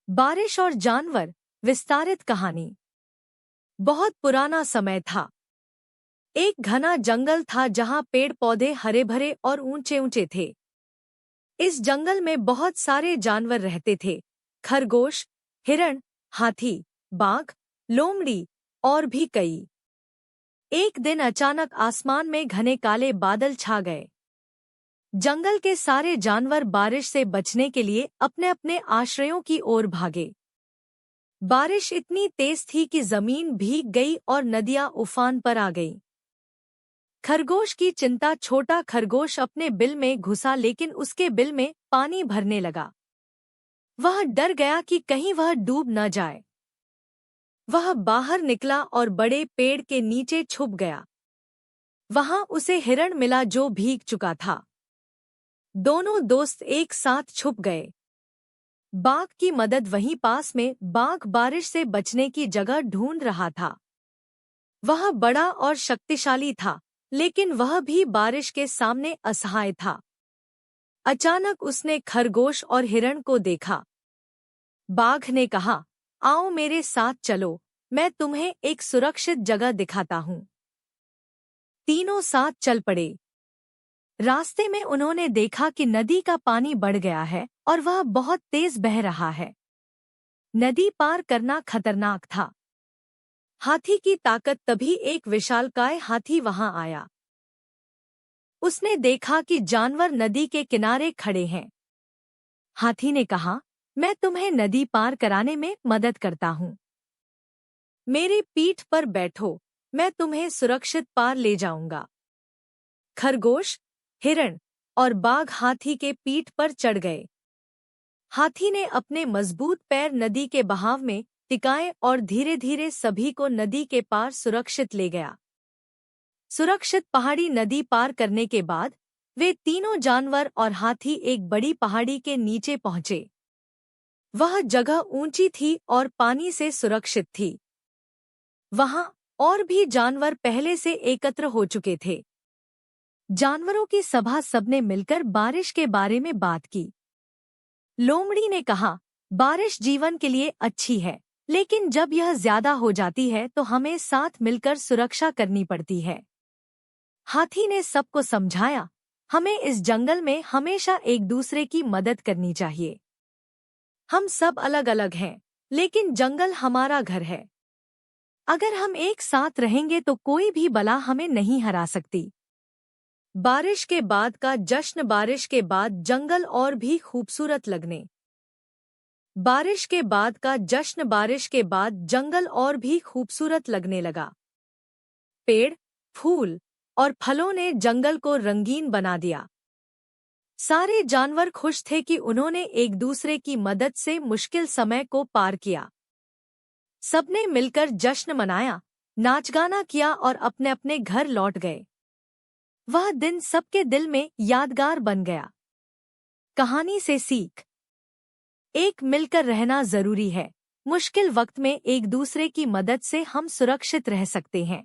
बारिश और जानवर। विस्तारित कहानी। बहुत पुराना समय था। एक घना जंगल था जहां पेड़ पौधे हरे भरे और ऊंचे ऊंचे थे। इस जंगल में बहुत सारे जानवर रहते थे। खरगोश, हिरण, हाथी, बाघ, लोमड़ी और भी कई। एक दिन अचानक आसमान में घने काले बादल छा गए। जंगल के सारे जानवर बारिश से बचने के लिए अपने अपने आश्रयों की ओर भागे। बारिश इतनी तेज थी कि जमीन भीग गई और नदियां उफान पर आ गईं। खरगोश की चिंता। छोटा खरगोश अपने बिल में घुसा लेकिन उसके बिल में पानी भरने लगा। वह डर गया कि कहीं वह डूब न जाए। वह बाहर निकला और बड़े पेड़ के नीचे छुप गया। वहां उसे हिरण मिला जो भीग चुका था। दोनों दोस्त एक साथ छुप गए। बाघ की मदद। वहीं पास में बाघ बारिश से बचने की जगह ढूंढ रहा था। वह बड़ा और शक्तिशाली था, लेकिन वह भी बारिश के सामने असहाय था। अचानक उसने खरगोश और हिरण को देखा। बाघ ने कहा, आओ मेरे साथ चलो, मैं तुम्हें एक सुरक्षित जगह दिखाता हूँ। तीनों साथ चल पड़े। रास्ते में उन्होंने देखा कि नदी का पानी बढ़ गया है और वह बहुत तेज बह रहा है। नदी पार करना खतरनाक था। हाथी की ताकत। तभी एक विशालकाय हाथी वहां आया। उसने देखा कि जानवर नदी के किनारे खड़े हैं। हाथी ने कहा, मैं तुम्हें नदी पार कराने में मदद करता हूँ। मेरी पीठ पर बैठो, मैं तुम्हें सुरक्षित पार ले जाऊंगा। खरगोश, हिरण और बाघ हाथी के पीठ पर चढ़ गए। हाथी ने अपने मजबूत पैर नदी के बहाव में टिकाए और धीरे धीरे सभी को नदी के पार सुरक्षित ले गया। सुरक्षित पहाड़ी नदी पार करने के बाद वे तीनों जानवर और हाथी एक बड़ी पहाड़ी के नीचे पहुंचे। वह जगह ऊंची थी और पानी से सुरक्षित थी। वहां और भी जानवर पहले से एकत्र हो चुके थे। जानवरों की सभा। सबने मिलकर बारिश के बारे में बात की। लोमड़ी ने कहा, बारिश जीवन के लिए अच्छी है, लेकिन जब यह ज्यादा हो जाती है तो हमें साथ मिलकर सुरक्षा करनी पड़ती है। हाथी ने सबको समझाया, हमें इस जंगल में हमेशा एक दूसरे की मदद करनी चाहिए। हम सब अलग अलग हैं, लेकिन जंगल हमारा घर है। अगर हम एक साथ रहेंगे तो कोई भी बला हमें नहीं हरा सकती। बारिश के बाद का जश्न। बारिश के बाद जंगल और भी खूबसूरत लगने। बारिश के बाद का जश्न। बारिश के बाद जंगल और भी खूबसूरत लगने लगा। पेड़, फूल और फलों ने जंगल को रंगीन बना दिया। सारे जानवर खुश थे कि उन्होंने एक दूसरे की मदद से मुश्किल समय को पार किया। सबने मिलकर जश्न मनाया, नाच गाना किया और अपने अपने घर लौट गए। वह दिन सबके दिल में यादगार बन गया। कहानी से सीख। एक मिलकर रहना जरूरी है। मुश्किल वक्त में एक दूसरे की मदद से हम सुरक्षित रह सकते हैं।